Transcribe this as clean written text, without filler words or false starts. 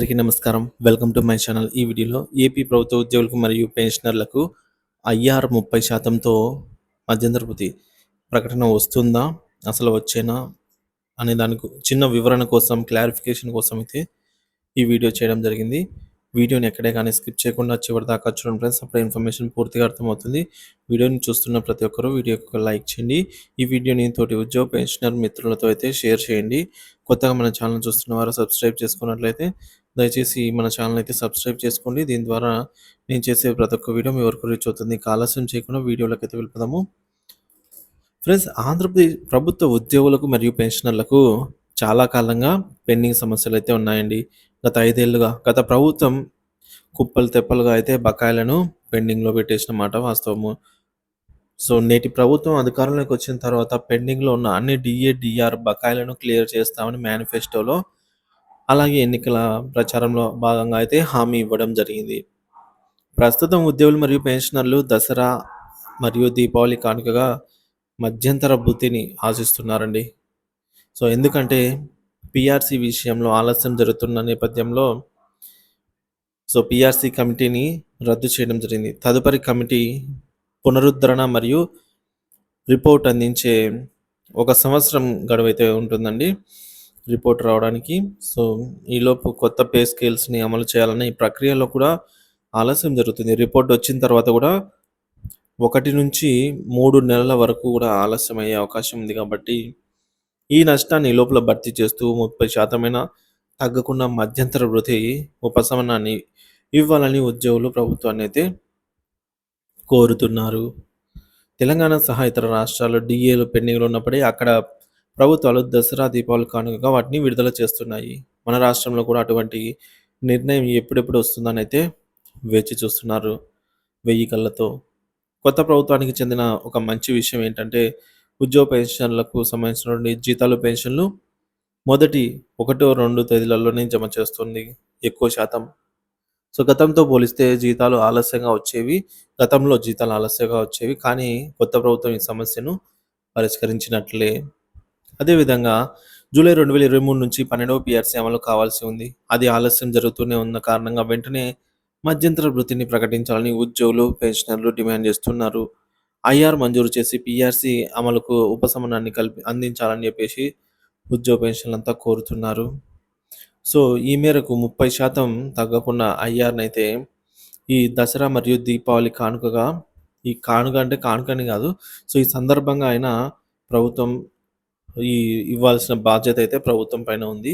అందరికీ నమస్కారం. Welcome to my channel. ఈ వీడియోలో ఏపీ ప్రభుత్వ ఉద్యోగులకు మరియు పెన్షనర్లకు ఐఆర్ 30%తో మధ్యంతర భృతి ప్రకటన వస్తుందా? అసలు వచ్చేనా? అనే దానికి చిన్న వివరణ కోసం, క్లారిఫికేషన్ కోసం అయితే ఈ వీడియో చేయడం జరిగింది. వీడియోని ఎక్కడే కానీ స్కిప్ చేయకుండా చివరి దాకా చూడండి ఫ్రెండ్స్. అప్పుడే ఇన్ఫర్మేషన్ పూర్తిగా అర్థమవుతుంది. వీడియోని చూస్తున్న ప్రతి ఒక్కరూ వీడియోకి ఒక లైక్ చేయండి. ఈ వీడియోని తోటి ఉద్యోగ పెన్షనర్ మిత్రులతో అయితే షేర్ చేయండి. కొత్తగా మన ఛానల్ చూస్తున్న వారు సబ్స్క్రైబ్ చేసుకున్నట్లయితే దయచేసి మన ఛానల్ అయితే సబ్స్క్రైబ్ చేసుకోండి. దీని ద్వారా నేను చేసే ప్రతి ఒక్క వీడియో మీ వరకు రీచ్ అవుతుంది. ఆలస్యం చేయకుండా వీడియోలోకి అయితే వెళ్ళిపోదాము. ఫ్రెండ్స్, ఆంధ్రప్రదేశ్ ప్రభుత్వ ఉద్యోగులకు మరియు పెన్షనర్లకు చాలా కాలంగా పెండింగ్ సమస్యలు అయితే ఉన్నాయండి. గత 5 ఏళ్లుగా గత ప్రభుత్వం కుప్పలు తెప్పలుగా అయితే బకాయిలను పెండింగ్‌లో పెట్టేసిన మాట వాస్తవము. సో, నేటి ప్రభుత్వం అధికారంలోకి వచ్చిన తర్వాత పెండింగ్‌లో ఉన్న అన్ని డీఏ, డీఆర్ బకాయిలను క్లియర్ చేస్తామని మేనిఫెస్టోలో, అలాగే ఎన్నికల ప్రచారంలో భాగంగా అయితే హామీ ఇవ్వడం జరిగింది. ప్రస్తుతం ఉద్యోగులు మరియు పెన్షనర్లు దసరా మరియు దీపావళి కానుకగా మధ్యంతర భృతిని ఆశిస్తున్నారండి. సో, ఎందుకంటే పీఆర్సీ విషయంలో ఆలస్యం జరుగుతున్న నేపథ్యంలో పీఆర్సీ కమిటీని రద్దు చేయడం జరిగింది. తదుపరి కమిటీ పునరుద్ధరణ మరియు రిపోర్ట్ అందించే 1 సంవత్సరం గడువైతే ఉంటుందండి రిపోర్ట్ రావడానికి. సో, ఈలోపు కొత్త పే స్కేల్స్‌ని అమలు చేయాలని ఈ ప్రక్రియలో కూడా ఆలస్యం జరుగుతుంది. రిపోర్ట్ వచ్చిన తర్వాత కూడా 1-3 నెలల వరకు కూడా ఆలస్యమయ్యే అవకాశం ఉంది కాబట్టి, ఈ నష్టాన్ని ఈ లోపల భర్తీ చేస్తూ 30% తగ్గకుండా మధ్యంతర భృతి ఉపశమనాన్ని ఇవ్వాలని ఉద్యోగులు ప్రభుత్వాన్ని అయితే కోరుతున్నారు. తెలంగాణ సహా ఇతర రాష్ట్రాల్లో డీఏలు పెండింగ్‌లో ఉన్నప్పుడే అక్కడ ప్రభుత్వాలు దసరా, దీపావళి కానుకగా వాటిని విడుదల చేస్తున్నాయి. మన రాష్ట్రంలో కూడా అటువంటి నిర్ణయం ఎప్పుడెప్పుడు వస్తుందని అయితే వేచి చూస్తున్నారు 1000 కళ్ళతో. కొత్త ప్రభుత్వానికి చెందిన ఒక మంచి విషయం ఏంటంటే, ఉద్యోగ పెన్షన్లకు సంబంధించినటువంటి జీతాలు, పెన్షన్లు మొదటి 1-2 తేదీలలోనే జమ చేస్తుంది ఎక్కువ శాతం. సో, గతంతో పోలిస్తే గతంలో జీతాలు ఆలస్యంగా వచ్చేవి. కానీ కొత్త ప్రభుత్వం ఈ సమస్యను పరిష్కరించినట్లే. అదేవిధంగా జూలై 2023 నుంచి 12వ పీఆర్సీ అమలు కావాల్సి ఉంది. అది ఆలస్యం జరుగుతూనే ఉన్న కారణంగా వెంటనే మధ్యంతర భృతిని ప్రకటించాలని ఉద్యోగులు, పెన్షనర్లు డిమాండ్ చేస్తున్నారు. ఐఆర్ మంజూరు చేసి పీఆర్సీ అమలుకు ఉపశమనాన్ని అందించాలని చెప్పేసి ఉద్యోగ పెన్షన్లంతా కోరుతున్నారు. సో, ఈ మేరకు 30% తగ్గకుండా ఐఆర్‌నైతే ఈ దసరా మరియు దీపావళి కానుకగా, ఈ కానుక అంటే కానుకని కాదు. సో, ఈ సందర్భంగా ప్రభుత్వం ఈ ఇవ్వాల్సిన బాధ్యత అయితే ప్రభుత్వం పైన ఉంది.